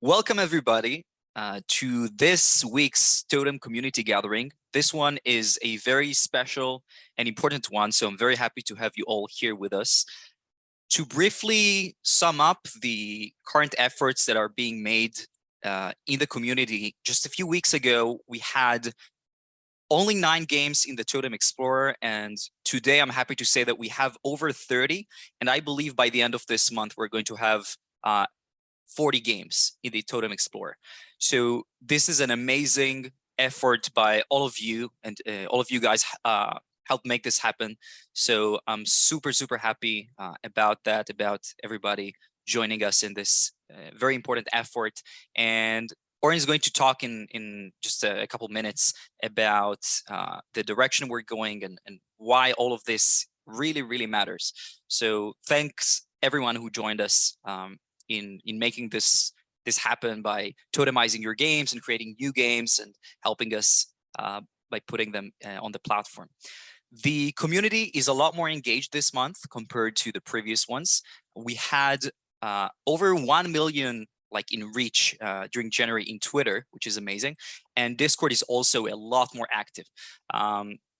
Welcome everybody to this week's Totem Community Gathering. This one is a very special and important one, so I'm very happy to have you all here with us. To briefly sum up the current efforts that are being made in the community, just a few weeks ago, we had only 9 games in the Totem Explorer, and today I'm happy to say that we have over 30, and I believe by the end of this month, we're going to have 40 games in the Totem Explorer. So this is an amazing effort by all of you, and all of you guys helped make this happen. So I'm super happy about that, about everybody joining us in this very important effort. And Oren is going to talk in just a couple minutes about the direction we're going and why all of this really matters. So thanks everyone who joined us in making this happen by totemizing your games and creating new games and helping us by putting them on the platform. The community is a lot more engaged this month compared to the previous ones. We had over 1 million in reach during January in Twitter, which is amazing. And Discord is also a lot more active.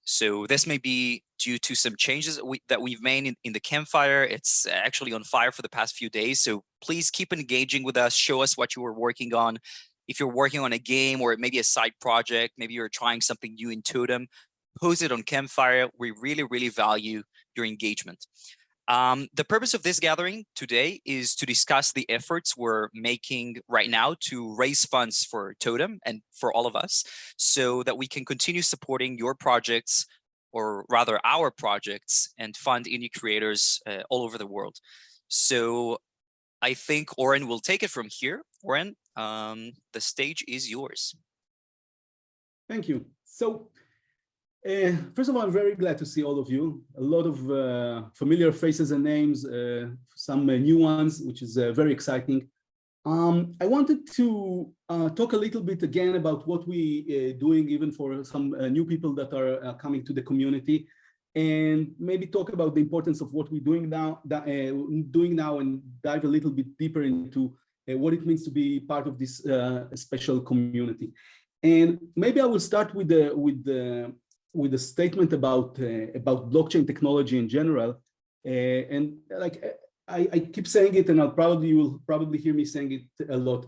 So this may be due to some changes that we've made in the campfire. It's actually on fire for the past few days. So please keep engaging with us. Show us what you were working on. If you're working on a game or maybe a side project, maybe you're trying something new in Totem, post it on Campfire. We really value your engagement. The purpose of this gathering today is to discuss the efforts we're making right now to raise funds for Totem and for all of us so that we can continue supporting your projects, or rather our projects, and fund indie creators all over the world. So I think Oren will take it from here. Oren, the stage is yours. Thank you. So first of all, I'm very glad to see all of you. A lot of familiar faces and names, some new ones, which is very exciting. I wanted to talk a little bit again about what we doing, even for some new people that are coming to the community, and maybe talk about the importance of what we're doing now, and dive a little bit deeper into what it means to be part of this special community. And maybe I will start with a statement about blockchain technology in general, and I keep saying it, and you will probably hear me saying it a lot.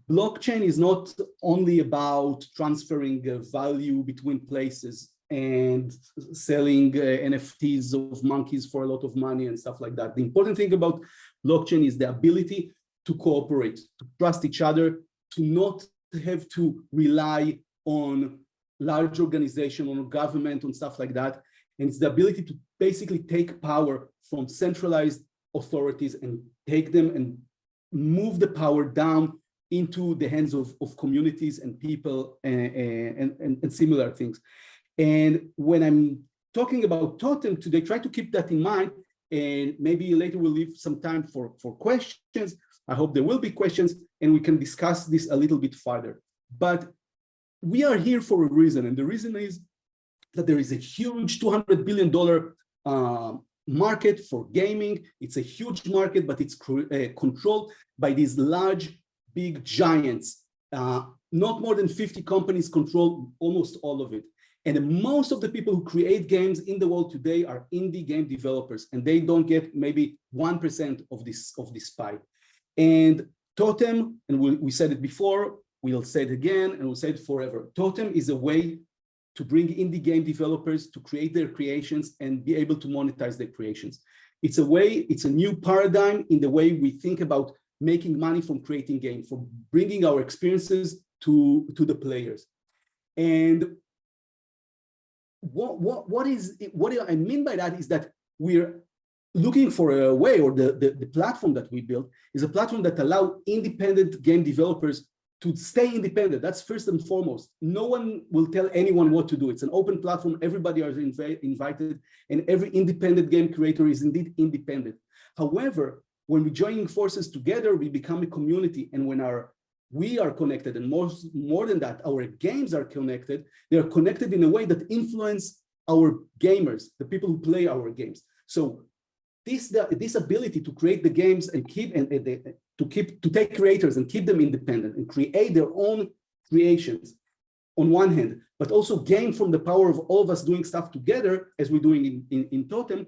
Blockchain is not only about transferring value between places and selling NFTs of monkeys for a lot of money and stuff like that. The important thing about blockchain is the ability to cooperate, to trust each other, to not have to rely on large organization, on government, on stuff like that. And it's the ability to basically take power from centralized authorities and take them and move the power down into the hands of communities and people and similar things. And when I'm talking about Totem today, try to keep that in mind, and maybe later we'll leave some time for questions. I hope there will be questions and we can discuss this a little bit further. But we are here for a reason, and the reason is that there is a huge $200 billion market for gaming. It's a huge market, but it's controlled by these large, big giants. Not more than 50 companies control almost all of it. And most of the people who create games in the world today are indie game developers, and they don't get maybe 1% of this pie. And Totem, and we said it before, we'll say it again, and we'll say it forever. Totem is a way to bring indie game developers to create their creations and be able to monetize their creations. It's a new paradigm in the way we think about making money from creating games, from bringing our experiences to the players. And what I mean by that is that we're looking for a way, or the platform that we built is a platform that allows independent game developers to stay independent. That's first and foremost. No one will tell anyone what to do. It's an open platform. Everybody is invited, and every independent game creator is indeed independent. However, when we join forces together, we become a community, and when we are connected, and more than that, our games are connected. They are connected in a way that influence our gamers, the people who play our games. So this ability to create the games and keep to take creators and keep them independent and create their own creations on one hand, but also gain from the power of all of us doing stuff together as we're doing in Totem,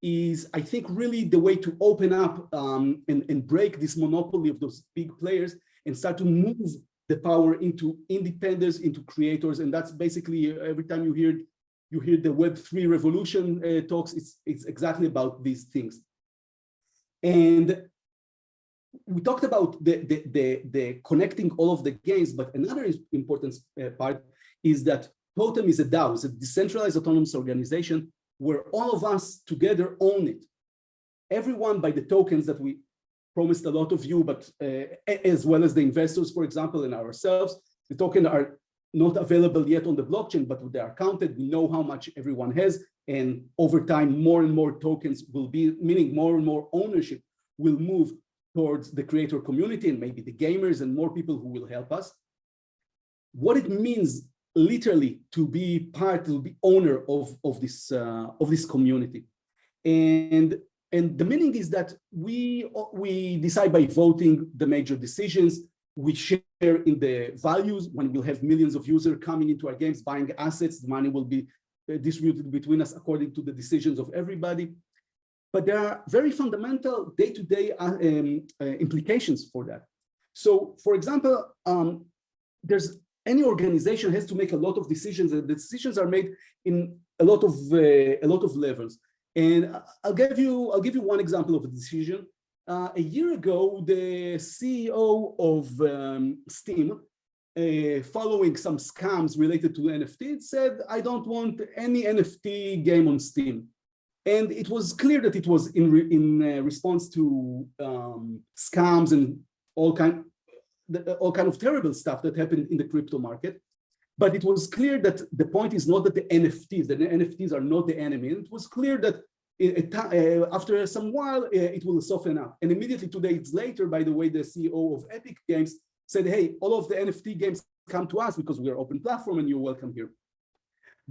is, I think, really the way to open up and break this monopoly of those big players and start to move the power into independence, into creators. And that's basically every time you hear the Web3 revolution talks, it's exactly about these things. And we talked about the connecting all of the games, but another important part is that Totem is a DAO, it's a decentralized autonomous organization where all of us together own it. Everyone by the tokens that we promised a lot of you, but as well as the investors, for example, and ourselves, the tokens are not available yet on the blockchain, but they are counted. We know how much everyone has, and over time, more and more tokens will be, meaning more and more ownership will move towards the creator community and maybe the gamers and more people who will help us. What it means literally to be part, to be owner of this community. And the meaning is that we decide by voting the major decisions. We share in the values. When we'll have millions of users coming into our games, buying assets, the money will be distributed between us according to the decisions of everybody. But there are very fundamental day-to-day implications for that. So, for example, any organization has to make a lot of decisions, and the decisions are made in a lot of levels. And I'll give you one example of a decision. A year ago, the CEO of Steam, following some scams related to NFT, said, "I don't want any NFT game on Steam." And it was clear that it was in response to scams and all kind of terrible stuff that happened in the crypto market. But it was clear that the point is not that the NFTs are not the enemy. And it was clear that after some while, it will soften up. And immediately 2 days later, by the way, the CEO of Epic Games said, "Hey, all of the NFT games come to us because we're open platform and you're welcome here."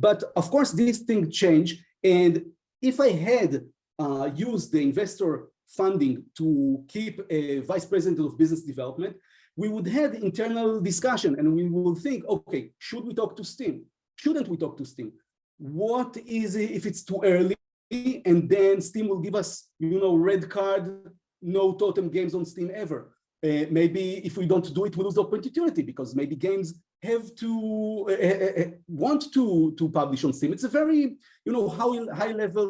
But of course, these things change. And if I had used the investor funding to keep a vice president of business development, we would have internal discussion and we will think, okay, should we talk to Steam? Shouldn't we talk to Steam? What is it if it's too early? And then Steam will give us, red card, no Totem games on Steam ever. Maybe if we don't do it, we lose the opportunity because maybe games have to want to publish on Steam. It's a very, high level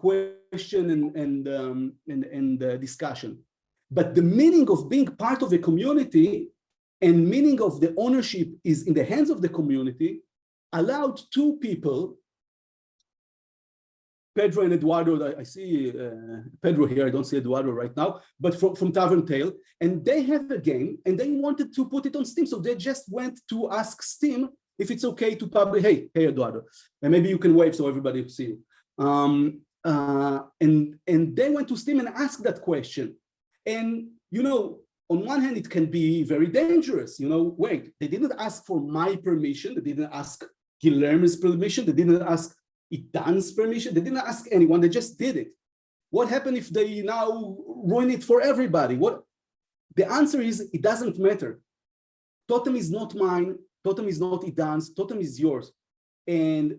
question and discussion. But the meaning of being part of a community and meaning of the ownership is in the hands of the community allowed two people, Pedro and Eduardo. I see Pedro here, I don't see Eduardo right now, but from Tavern Tale, and they have a game and they wanted to put it on Steam. So they just went to ask Steam if it's okay to publish. Hey Eduardo, and maybe you can wave so everybody will see you. And they went to Steam and asked that question. And, on one hand, it can be very dangerous. Wait, they didn't ask for my permission. They didn't ask Guilherme's permission. They didn't ask Itan's permission. They didn't ask anyone. They just did it. What happened if they now ruin it for everybody? The answer is, it doesn't matter. Totem is not mine. Totem is not Itan's. Totem is yours. And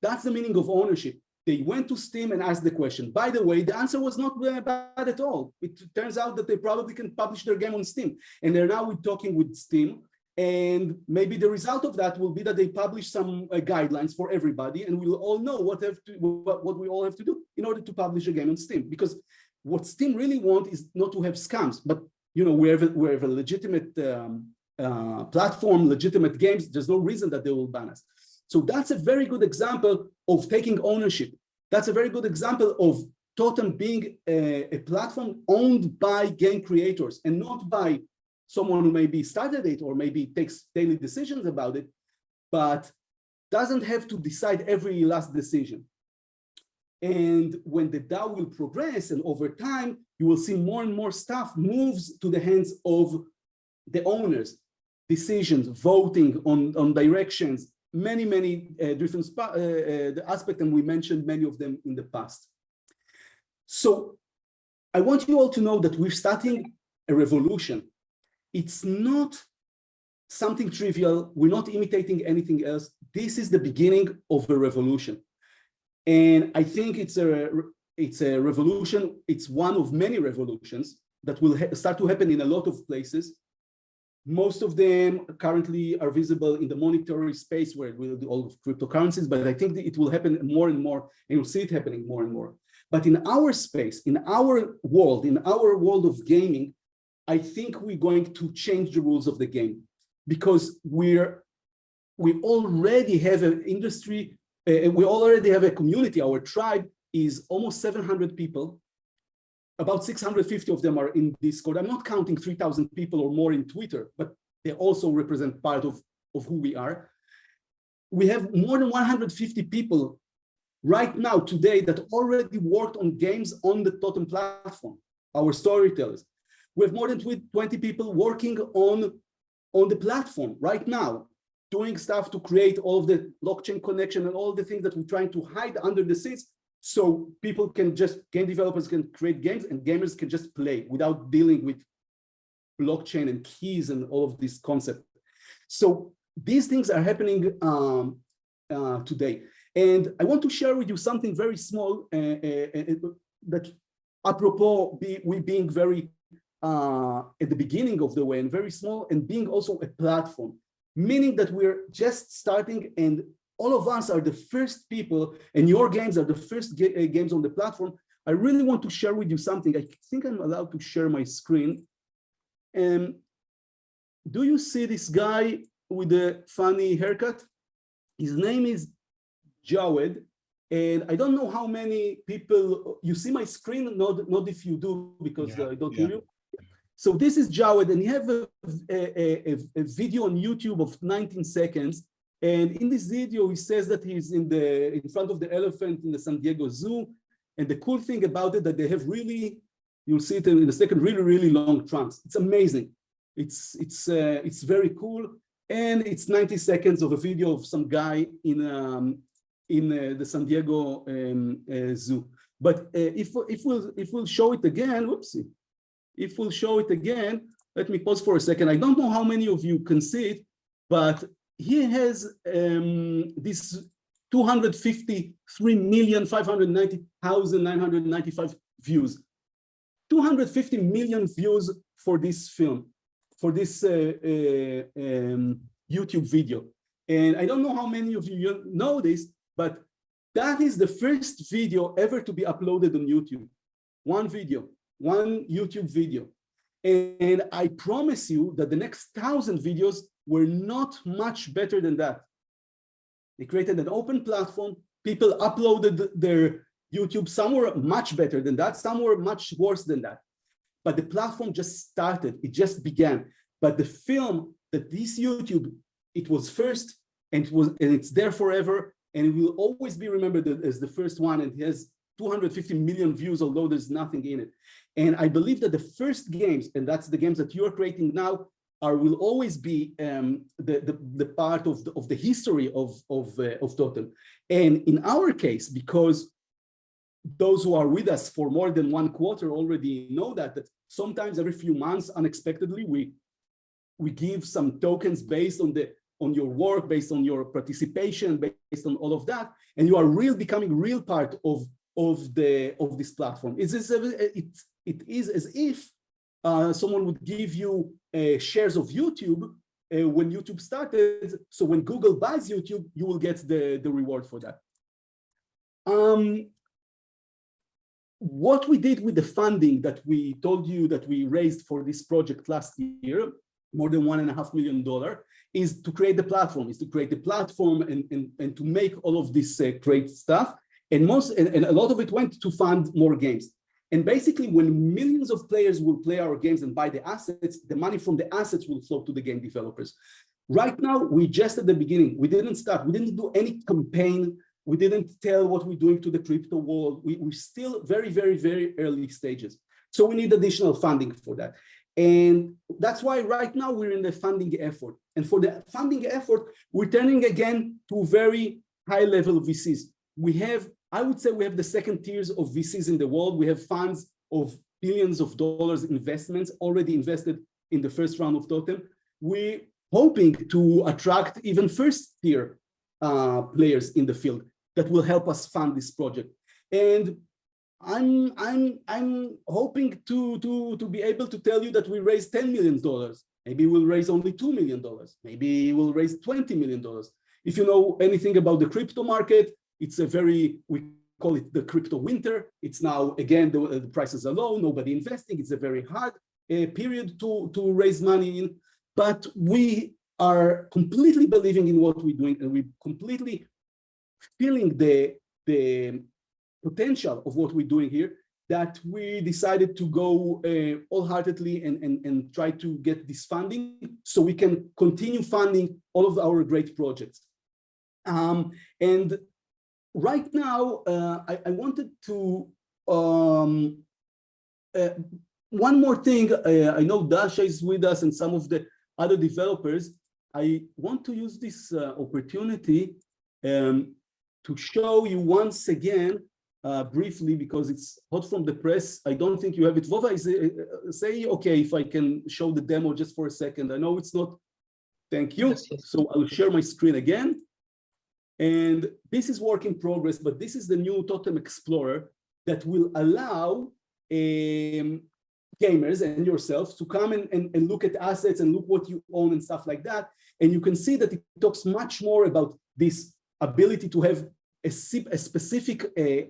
that's the meaning of ownership. They went to Steam and asked the question. By the way, the answer was not bad at all. It turns out that they probably can publish their game on Steam. And they're now talking with Steam. And maybe the result of that will be that they publish some guidelines for everybody. And we'll all know what we all have to do in order to publish a game on Steam. Because what Steam really wants is not to have scams. But we have a legitimate platform, legitimate games. There's no reason that they will ban us. So that's a very good example of taking ownership. That's a very good example of Totem being a platform owned by game creators and not by someone who maybe started it or maybe takes daily decisions about it, but doesn't have to decide every last decision. And when the DAO will progress and over time, you will see more and more stuff moves to the hands of the owners, decisions, voting on directions, many different aspects, and we mentioned many of them in the past. So I want you all to know that we're starting a revolution. It's not something trivial. We're not imitating anything else. This is the beginning of a revolution. And I think it's a revolution. It's one of many revolutions that will start to happen in a lot of places. Most of them currently are visible in the monetary space where we'll do all of cryptocurrencies, but I think that it will happen more and more, and you'll see it happening more and more. But in our space, in our world of gaming, I think we're going to change the rules of the game, because we already have an industry, we already have a community. Our tribe is almost 700 people. About 650 of them are in Discord. I'm not counting 3,000 people or more in Twitter, but they also represent part of who we are. We have more than 150 people right now, today, that already worked on games on the Totem platform, our storytellers. We have more than 20 people working on the platform right now, doing stuff to create all of the blockchain connection and all the things that we're trying to hide under the scenes, so people can just, game developers can create games and gamers can just play without dealing with blockchain and keys and all of this concept. So these things are happening today. And I want to share with you something very small that, apropos we being very at the beginning of the way and very small, and being also a platform, meaning that we're just starting, and all of us are the first people, and your games are the first games on the platform. I really want to share with you something. I think I'm allowed to share my screen. Do you see this guy with the funny haircut? His name is Jawed, and I don't know how many people, you see my screen? Not if you do, because I don't hear you. So this is Jawed, and he have a video on YouTube of 19 seconds. And in this video, he says that he's in front of the elephant in the San Diego Zoo. And the cool thing about it, that they have really, you'll see it in a second, really, really long trunks. It's amazing. It's very cool. And it's 90 seconds of a video of some guy in the San Diego Zoo. But if we'll show it again, whoopsie. If we'll show it again, let me pause for a second. I don't know how many of you can see it, but he has this 253,590,995 views. 250 million views for this film, for this YouTube video. And I don't know how many of you know this, but that is the first video ever to be uploaded on YouTube. One video, one YouTube video. And I promise you that the next 1,000 videos were not much better than that. They created an open platform. People uploaded their YouTube. Some were much better than that. Some were much worse than that. But the platform just started. It just began. But the film, that this YouTube, it was first, and it's there forever, and it will always be remembered as the first one. And it has 250 million views, although there's nothing in it. And I believe that the first games, and that's the games that you're creating now, will always be the part of the history of Totem. And in our case, because those who are with us for more than one quarter already know that sometimes every few months, unexpectedly, we give some tokens based on your work, based on your participation, based on all of that, and you are becoming real part of this platform. It is as if someone would give you shares of YouTube when YouTube started. So when Google buys YouTube, you will get the reward for that. What we did with the funding that we told you that we raised for this project last year, more than $1.5 million, is to create the platform, and to make all of this great stuff. And a lot of it went to fund more games. And basically, when millions of players will play our games and buy the assets, the money from the assets will flow to the game developers. Right now, we're just at the beginning. We didn't start. We didn't do any campaign. We didn't tell what we're doing to the crypto world. We're still very, very, very early stages. So we need additional funding for that. And that's why right now we're in the funding effort. And for the funding effort, we're turning again to very high-level VCs. I would say we have the second tiers of VCs in the world. We have funds of billions of dollars investments already invested in the first round of Totem. We're hoping to attract even first-tier players in the field that will help us fund this project. And I'm hoping to be able to tell you that we raised $10 million. Maybe we'll raise only $2 million. Maybe we'll raise $20 million. If you know anything about the crypto market, it's a very, we call it the crypto winter. It's now, again, the prices are low, nobody investing. It's a very hard period to raise money in, but we are completely believing in what we're doing, and we're completely feeling the potential of what we're doing here, that we decided to go wholeheartedly and try to get this funding so we can continue funding all of our great projects. And right now, I wanted to, one more thing, I know Dasha is with us and some of the other developers. I want to use this opportunity to show you once again, briefly, because it's hot from the press. I don't think you have it. Vova, say okay if I can show the demo just for a second. I know it's not. Thank you. Yes, yes. So I'll share my screen again. And this is work in progress, but this is the new Totem Explorer that will allow gamers and yourself to come and look at assets and look what you own and stuff like that. And you can see that it talks much more about this ability to have a specific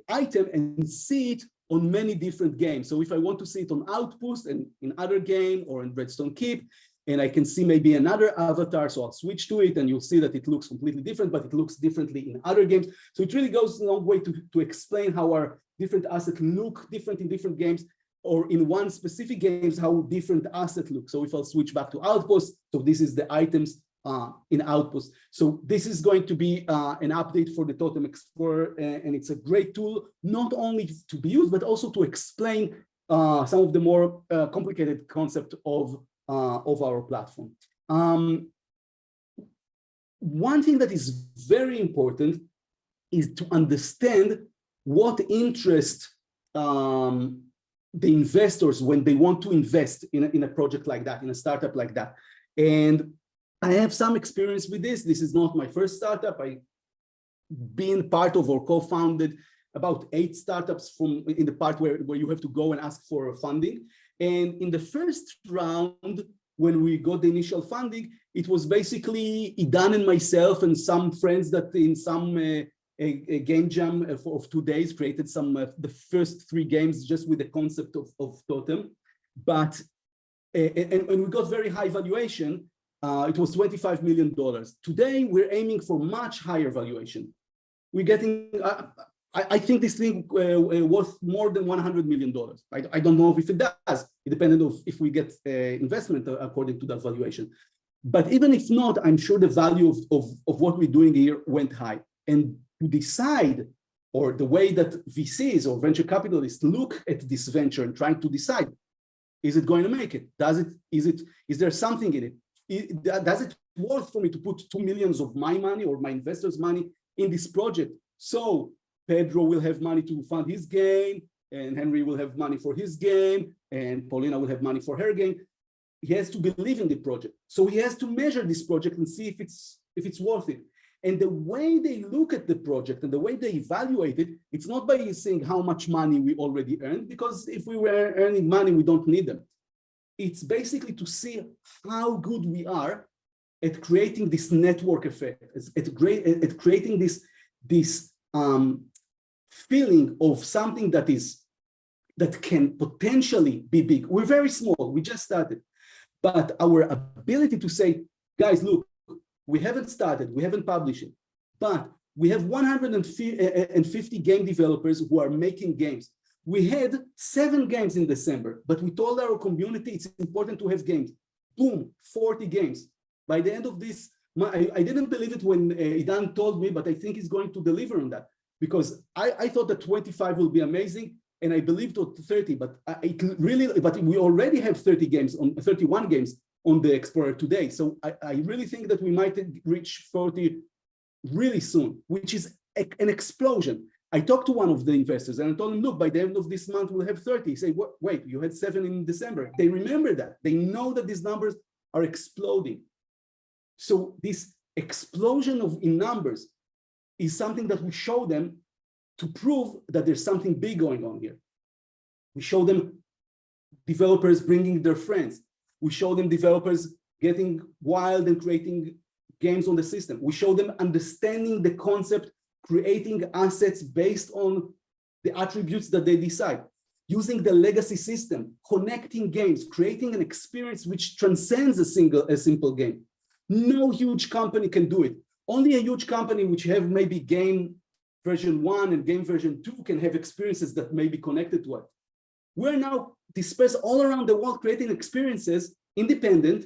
item and see it on many different games. So if I want to see it on Outpost and in other game or in Redstone Keep, and I can see maybe another avatar, so I'll switch to it and you'll see that it looks completely different, but it looks differently in other games. So it really goes a long way to explain how our different assets look different in different games, or in one specific games, how different assets look. So if I'll switch back to Outpost, so this is the items in Outpost. So this is going to be an update for the Totem Explorer, and it's a great tool, not only to be used, but also to explain some of the more complicated concept of our platform. One thing that is very important is to understand what interest the investors when they want to invest in a project like that, in a startup like that. And I have some experience with this. This is not my first startup. I've been part of or co-founded about 8 startups in the part where you have to go and ask for funding. And in the first round, when we got the initial funding, it was basically Idan and myself and some friends that in some a game jam of 2 days created some the first 3 games just with the concept of Totem. But and we got very high valuation. It was $25 million. Today, we're aiming for much higher valuation. We're getting, I think this thing worth more than $100 million. I don't know if it does. It depends on if we get investment according to that valuation. But even if not, I'm sure the value of what we're doing here went high. And to decide, or the way that VCs or venture capitalists look at this venture and trying to decide, is it going to make it? Is there something in it? Does it worth for me to put $2 million of my money or my investors' money in this project? So Pedro will have money to fund his game, and Henry will have money for his game, and Paulina will have money for her game. He has to believe in the project. So he has to measure this project and see if it's worth it. And the way they look at the project and the way they evaluate it, it's not by saying how much money we already earned, because if we were earning money, we don't need them. It's basically to see how good we are at creating this network effect, at creating this feeling of something that can potentially be big. We're very small, we just started. But our ability to say, guys, look, we haven't started, we haven't published it, but we have 150 game developers who are making games. We had 7 games in December, but we told our community it's important to have games. Boom, 40 games. By the end of this, I didn't believe it when Idan told me, but I think he's going to deliver on that, because I thought that 25 will be amazing, and I believed to 30, but we already have 31 games on the Explorer today. So I really think that we might reach 40 really soon, which is an explosion. I talked to one of the investors and I told him, look, by the end of this month, we'll have 30. He said, wait, you had 7 in December. They remember that. They know that these numbers are exploding. So this explosion in numbers is something that we show them to prove that there's something big going on here. We show them developers bringing their friends. We show them developers getting wild and creating games on the system. We show them understanding the concept, creating assets based on the attributes that they decide, using the legacy system, connecting games, creating an experience which transcends a simple game. No huge company can do it. Only a huge company which have maybe game version 1 and game version 2 can have experiences that may be connected to it. We're now dispersed all around the world creating experiences independent,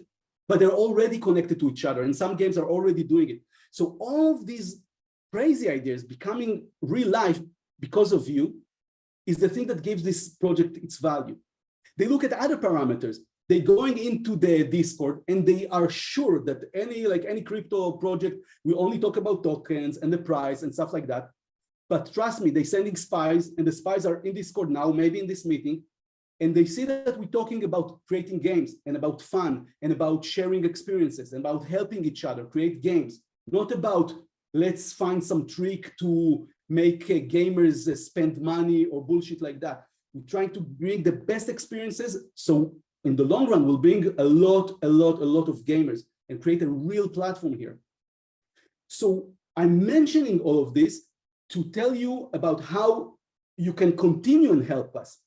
but they're already connected to each other, and some games are already doing it. So all of these crazy ideas becoming real life because of you is the thing that gives this project its value. They look at other parameters. They're going into the Discord and they are sure that any crypto project, we only talk about tokens and the price and stuff like that. But trust me, they're sending spies, and the spies are in Discord now, maybe in this meeting, and they see that we're talking about creating games and about fun and about sharing experiences and about helping each other create games, not about let's find some trick to make gamers spend money or bullshit like that. We're trying to bring the best experiences. So in the long run, we'll bring a lot of gamers and create a real platform here. So I'm mentioning all of this to tell you about how you can continue and help us.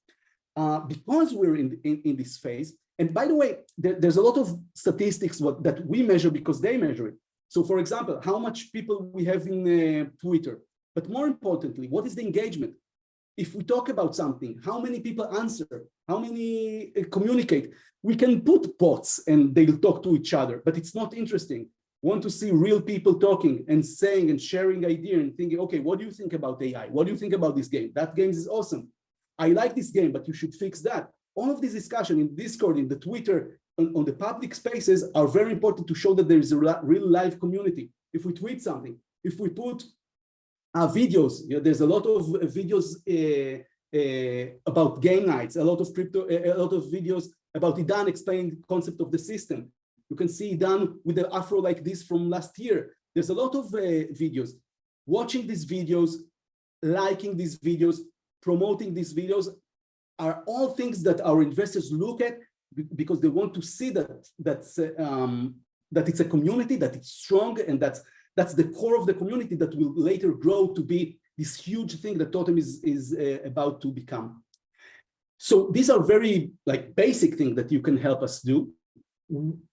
Because we're in this phase. And by the way, there's a lot of statistics that we measure because they measure it. So for example, how much people we have in Twitter, but more importantly, what is the engagement? If we talk about something, how many people answer, how many communicate? We can put bots and they'll talk to each other, but it's not interesting. Want to see real people talking and saying and sharing idea and thinking, okay, what do you think about AI? What do you think about this game? That game is awesome. I like this game, but you should fix that. All of this discussion in Discord, in the Twitter, on the public spaces are very important to show that there is a real live community. If we tweet something, if we put videos, there's a lot of videos about game nights, a lot of videos about Idan explaining the concept of the system. You can see Idan with the afro like this from last year. There's a lot of videos. Watching these videos, liking these videos, promoting these videos are all things that our investors look at because they want to see that it's a community, that it's strong, and that's the core of the community that will later grow to be this huge thing that Totem is about to become. So these are very basic things that you can help us do.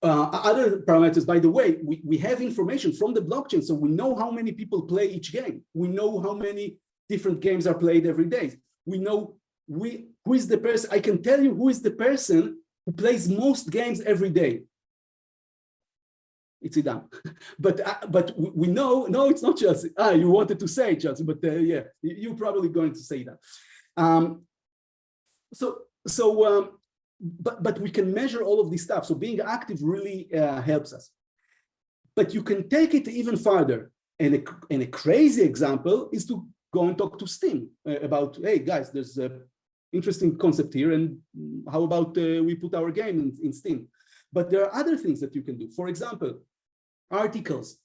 Other parameters, by the way, we have information from the blockchain, so we know how many people play each game. We know how many different games are played every day. We know who is the person. I can tell you who is the person who plays most games every day. It's Idan. but we know, no, it's not Chelsea. You wanted to say Chelsea, but yeah, you're probably going to say that. But we can measure all of this stuff. So being active really helps us. But you can take it even farther. And a crazy example is to go and talk to Steam about, hey guys, there's an interesting concept here, and how about we put our game in Steam? But there are other things that you can do. For example, articles.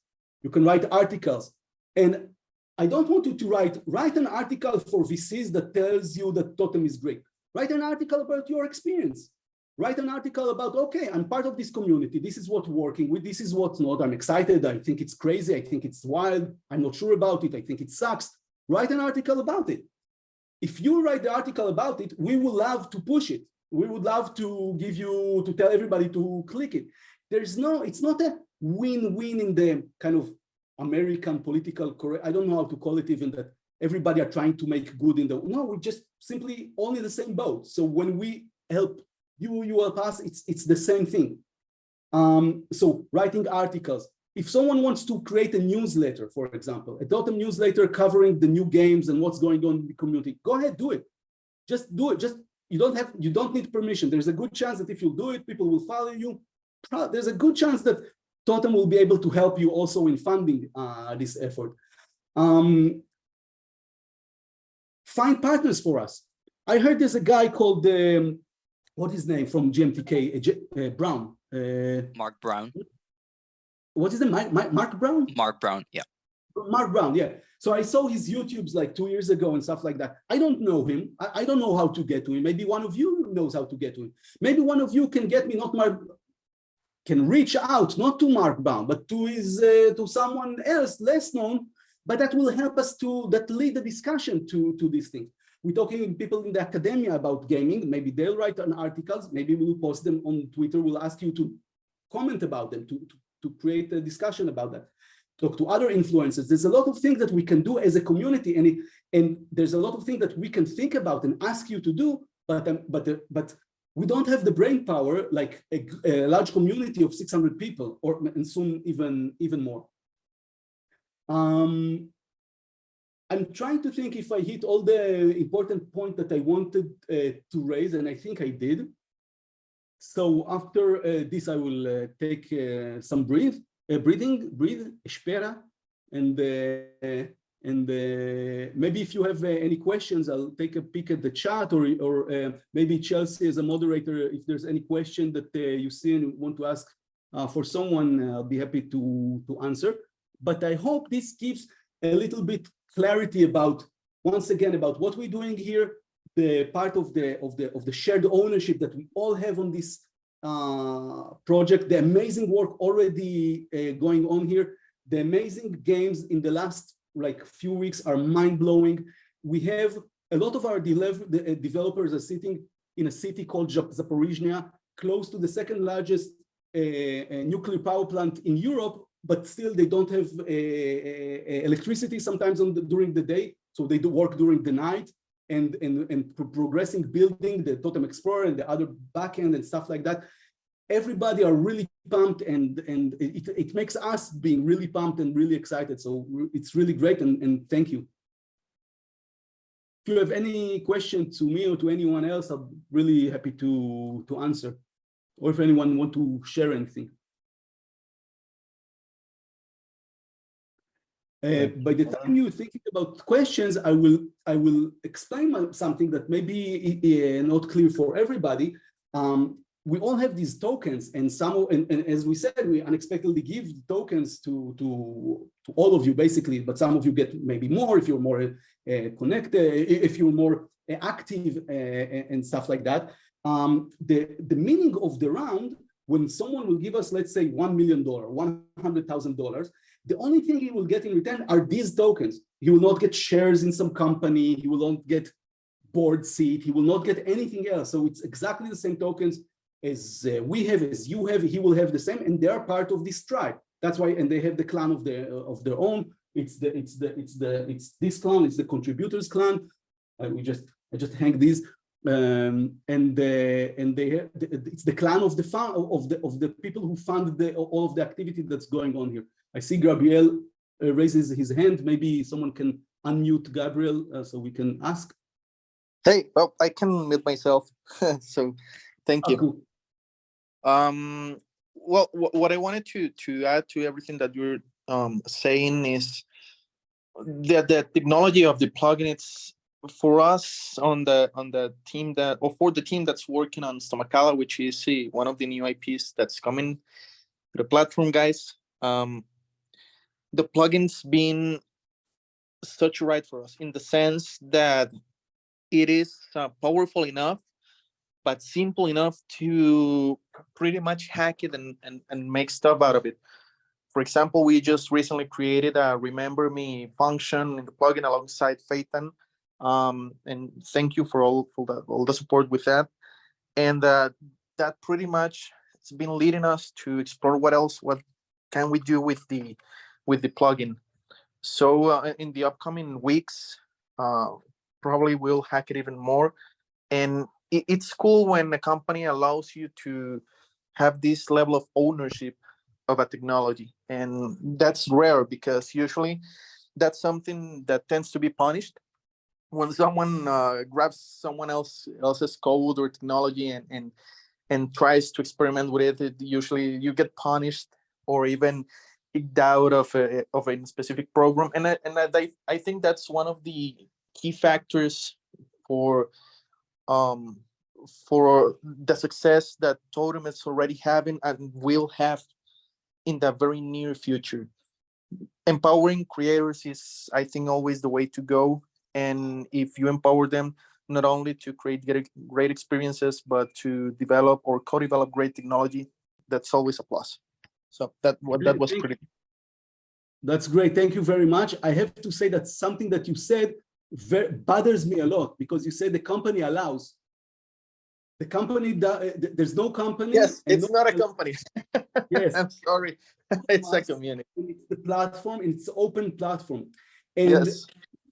You can write articles. And I don't want you to write an article for VCs that tells you that Totem is great. Write an article about your experience. Write an article about, okay, I'm part of this community. This is what's working with, this is what's not. I'm excited. I think it's crazy. I think it's wild. I'm not sure about it. I think it sucks. Write an article about it. If you write the article about it, we would love to push it. We would love to tell everybody to click it. It's not a win-win in the kind of American political correct. I don't know how to call it, even that everybody are trying to make good in no, we're just simply all in the same boat. So when we help you help us, it's the same thing. So writing articles. If someone wants to create a newsletter, for example, a Totem newsletter covering the new games and what's going on in the community, go ahead, do it. Just do it. You don't need permission. There's a good chance that if you do it, people will follow you. There's a good chance that Totem will be able to help you also in funding this effort. find partners for us. I heard there's a guy called, what is his name from GMTK, Brown. Mark Brown. What is it, Mark Brown? Mark Brown, yeah. Mark Brown, yeah. So I saw his YouTubes like 2 years ago and stuff like that. I don't know him. I don't know how to get to him. Maybe one of you knows how to get to him. Maybe one of you can get me, can reach out, not to Mark Brown, but to to someone else less known, but that will help us that lead the discussion to these things. We're talking to people in the academia about gaming. Maybe they'll write on articles. Maybe we'll post them on Twitter. We'll ask you to comment about them, to create a discussion about that. Talk to other influencers. There's a lot of things that we can do as a community, and there's a lot of things that we can think about and ask you to do, but we don't have the brain power like a large community of 600 people, and soon even more. I'm trying to think if I hit all the important points that I wanted to raise, and I think I did. So after this, I will take some breathing, espera, and maybe if you have any questions, I'll take a peek at the chat, or maybe Chelsea as a moderator, if there's any question that you see and want to ask for someone, I'll be happy to answer. But I hope this gives a little bit clarity about, once again, about what we're doing here, the part of the shared ownership that we all have on this project, the amazing work already going on here, the amazing games in the last few weeks are mind-blowing. We have a lot of our developers are sitting in a city called Zaporizhzhia, close to the second largest nuclear power plant in Europe, but still they don't have electricity sometimes during the day, so they do work during the night. And progressing building the Totem Explorer and the other backend and stuff like that. Everybody are really pumped, and it makes us being really pumped and really excited. So it's really great, and thank you. If you have any question to me or to anyone else, I'm really happy to answer, or if anyone want to share anything. By the time you're thinking about questions, I will explain something that may be not clear for everybody. We all have these tokens, and as we said, we unexpectedly give tokens to all of you, basically. But some of you get maybe more if you're more connected, if you're more active, and stuff like that. The meaning of the round, when someone will give us, let's say, $1 million, $100,000. The only thing he will get in return are these tokens. He will not get shares in some company. He will not get board seat. He will not get anything else. So it's exactly the same tokens as we have, as you have. He will have the same, and they are part of this tribe. That's why, and they have the clan of their own. It's this clan. It's the contributors clan. I just hang these, and they have. It's the clan of the people who fund all of the activity that's going on here. I see Gabriel raises his hand. Maybe someone can unmute Gabriel so we can ask. Hey, well, I can mute myself. So thank you. Cool. Well, what I wanted to add to everything that you're saying is that the technology of the plugin, it's for us on the team for the team that's working on Stomacala, which is one of the new IPs that's coming to the platform, guys. The plugin's been such a ride for us in the sense that it is powerful enough, but simple enough to pretty much hack it and make stuff out of it. For example, we just recently created a Remember Me function in the plugin alongside Phaeton. And thank you for all the support with that. And that pretty much it's been leading us to explore what can we do with the plugin. So in the upcoming weeks, probably we'll hack it even more. And it's cool when a company allows you to have this level of ownership of a technology. And that's rare because usually that's something that tends to be punished. When someone grabs someone else's code or technology and tries to experiment with it, usually you get punished or even kicked out of a specific program. And I think that's one of the key factors for um, for the success that Totem is already having and will have in the very near future. Empowering creators is, I think, always the way to go. And if you empower them not only to create great experiences, but to develop or co-develop great technology, that's always a plus. So that was pretty. That's great. Thank you very much. I have to say that something that you said bothers me a lot, because you said the company allows. The company, there's no company. Yes, and it's no, not a company. Yes. I'm sorry. It's a community. It's the platform, and it's open platform. And Yes.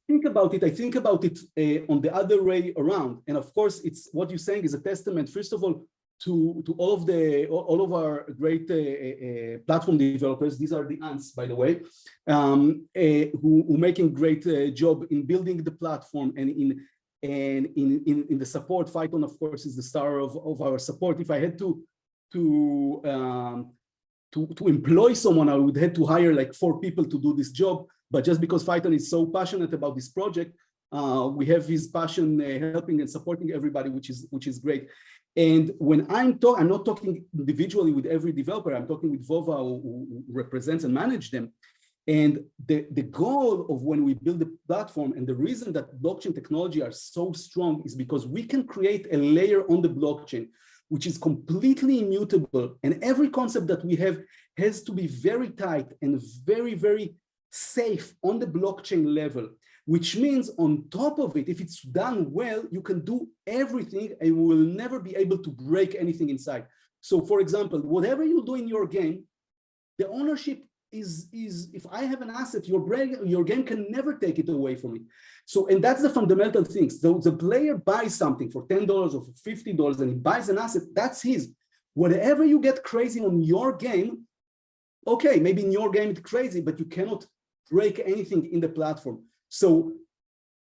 think about it. I think about it on the other way around. And of course, it's what you're saying is a testament, first of all, to all of our great platform developers. These are the ants, by the way, who making great job in building the platform and in the support. Phyton, of course, is the star of our support. If I had to employ someone, I would have to hire like 4 people to do this job. But just because Phyton is so passionate about this project, we have his passion helping and supporting everybody, which is great. And when I'm not talking individually with every developer. I'm talking with Vova, who represents and manage them. And the goal of when we build the platform, and the reason that blockchain technology are so strong, is because we can create a layer on the blockchain which is completely immutable, and every concept that we have has to be very tight and very, very safe on the blockchain level, which means on top of it, if it's done well, you can do everything and we will never be able to break anything inside. So for example, whatever you do in your game, the ownership is if I have an asset, your game can never take it away from me. So, and that's the fundamental thing. So the player buys something for $10 or for $50 and he buys an asset, that's his. Whatever you get crazy on your game, okay, maybe in your game it's crazy, but you cannot break anything in the platform. So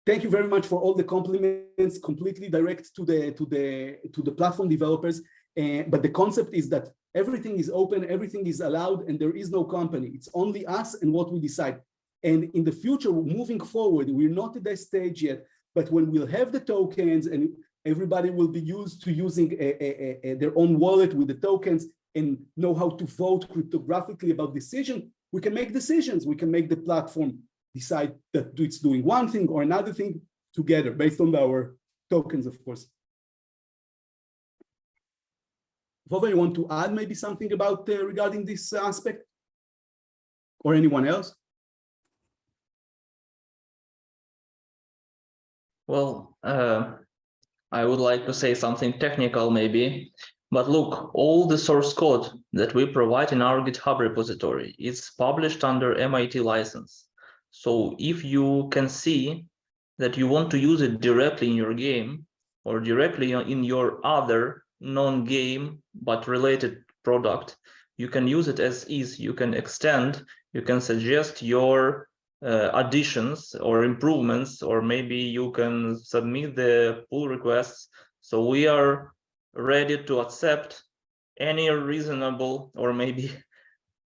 thank you very much for all the compliments, completely direct to the platform developers. But the concept is that everything is open, everything is allowed, and there is no company. It's only us and what we decide. And in the future, moving forward, we're not at that stage yet, but when we'll have the tokens and everybody will be used to using their own wallet with the tokens and know how to vote cryptographically about decision, we can make decisions. We can make the platform decide that it's doing one thing or another thing together based on our tokens, of course. Vova, you want to add maybe something about regarding this aspect? Or anyone else? Well, I would like to say something technical maybe, but look, all the source code that we provide in our GitHub repository is published under MIT license. So if you can see that you want to use it directly in your game or directly in your other non-game but related product, you can use it as is. You can extend, you can suggest your additions or improvements, or maybe you can submit the pull requests. So we are ready to accept any reasonable, or maybe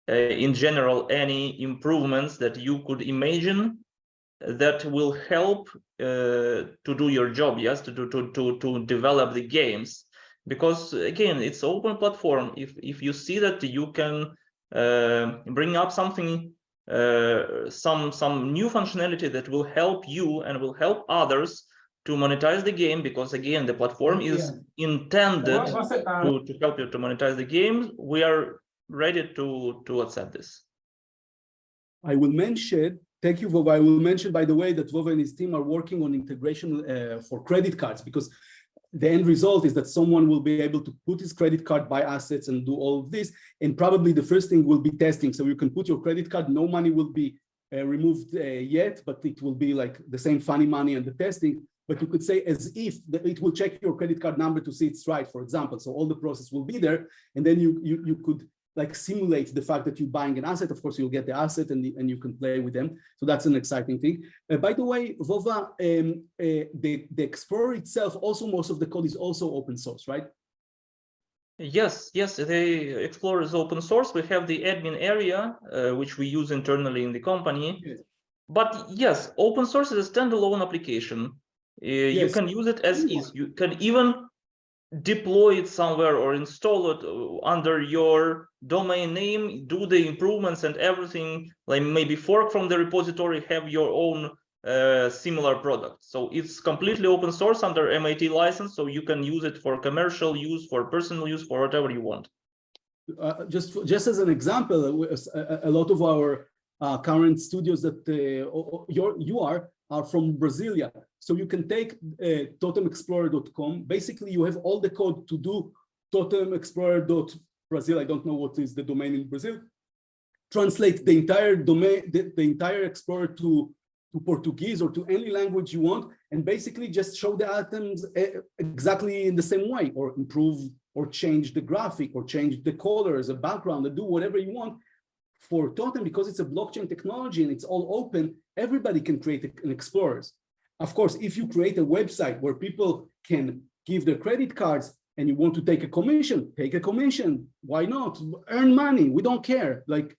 in general, any improvements that you could imagine that will help to do your job, yes, to develop the games. Because again, it's open platform. If you see that you can bring up something, some new functionality that will help you and will help others to monetize the game, because again, the platform is intended to help you to monetize the game, we are ready to accept this. I will mention, thank you, Vova. I will mention, by the way, that Vova and his team are working on integration for credit cards, because the end result is that someone will be able to put his credit card, buy assets, and do all of this. And probably the first thing will be testing. So you can put your credit card, no money will be removed yet, but it will be like the same funny money and the testing. But you could say as if it will check your credit card number to see it's right, for example. So all the process will be there. And then you could like simulate the fact that you're buying an asset. Of course, you'll get the asset and you can play with them. So that's an exciting thing. By the way, Vova, the Explorer itself, also most of the code is also open source, right? Yes, the Explorer is open source. We have the admin area, which we use internally in the company. Yes. But yes, open source is a standalone application. You Yes. can use it as is. You can even deploy it somewhere or install it under your domain name, do the improvements and everything, like maybe fork from the repository, have your own similar product. So it's completely open source under MIT license, so you can use it for commercial use, for personal use, for whatever you want. Just as an example, a lot of our current studios that you are from Brasilia. So you can take totemexplorer.com. Basically, you have all the code to do totemexplorer.brazil. I don't know what is the domain in Brazil. Translate the entire domain, the entire Explorer to Portuguese or to any language you want, and basically just show the items exactly in the same way, or improve or change the graphic or change the colors, the background, and do whatever you want. For Totem, because it's a blockchain technology and it's all open, everybody can create an Explorers. Of course, if you create a website where people can give their credit cards and you want to take a commission, take a commission. Why not? Earn money. We don't care. Like,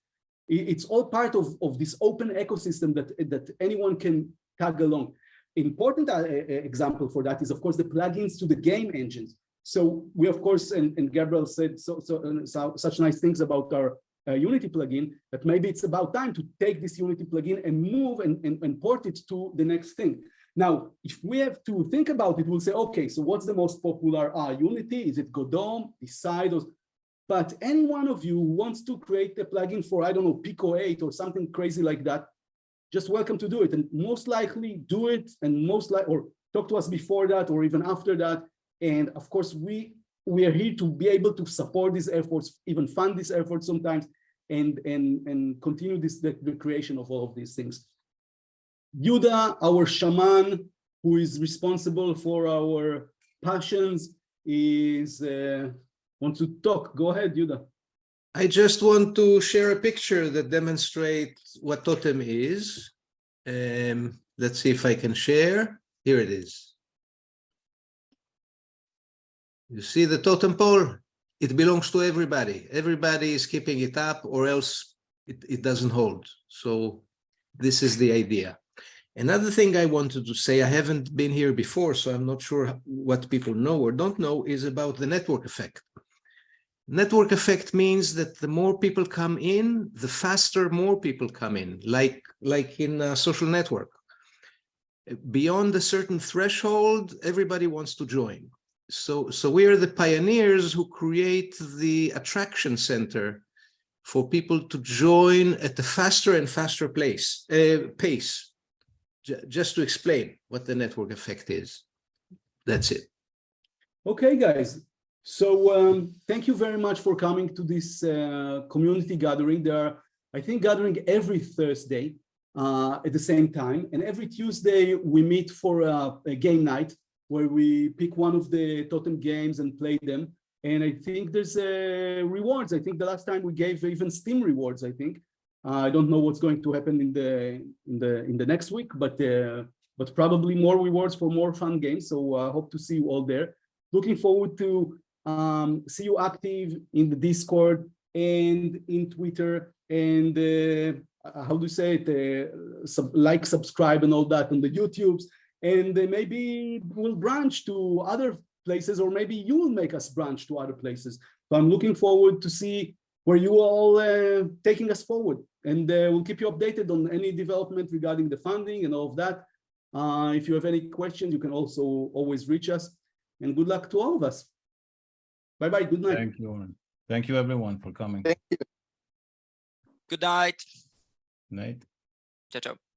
it's all part of this open ecosystem that anyone can tag along. Important example for that is, of course, the plugins to the game engines. So we, of course, and Gabriel said such nice things about our Unity plugin, that maybe it's about time to take this Unity plugin and move and port it to the next thing. Now, if we have to think about it, we'll say, okay, so what's the most popular? Unity? Is it Godot? Decide? But any one of you who wants to create a plugin for, I don't know, Pico 8 or something crazy like that, just welcome to do it. And most likely do it, and or talk to us before that or even after that. And of course, we are here to be able to support these efforts, even fund these efforts sometimes, and continue the creation of all of these things. Yuda, our shaman, who is responsible for our passions, wants to talk. Go ahead, Yuda. I just want to share a picture that demonstrates what Totem is. Let's see if I can share. Here it is. You see the totem pole? It belongs to everybody. Everybody is keeping it up, or else it doesn't hold. So this is the idea. Another thing I wanted to say, I haven't been here before, so I'm not sure what people know or don't know, is about the network effect. Network effect means that the more people come in, the faster more people come in, like in a social network. Beyond a certain threshold, everybody wants to join. So we are the pioneers who create the attraction center for people to join at a faster and faster pace. Just to explain what the network effect is. That's it. Okay, guys. So thank you very much for coming to this community gathering. There are, I think, gathering every Thursday at the same time. And every Tuesday, we meet for a game night where we pick one of the Totem games and play them. And I think there's rewards. I think the last time we gave even Steam rewards, I think. I don't know what's going to happen in the next week, but probably more rewards for more fun games. So I hope to see you all there. Looking forward to see you active in the Discord and in Twitter, and how do you say it? Subscribe, and all that on the YouTubes. And maybe we'll branch to other places, or maybe you will make us branch to other places. So I'm looking forward to see where you all taking us forward, and we'll keep you updated on any development regarding the funding and all of that. If you have any questions, you can also always reach us, and good luck to all of us. Bye-bye, good night. Thank you. Thank you everyone for coming. Thank you. Good night. Night. Ciao, ciao.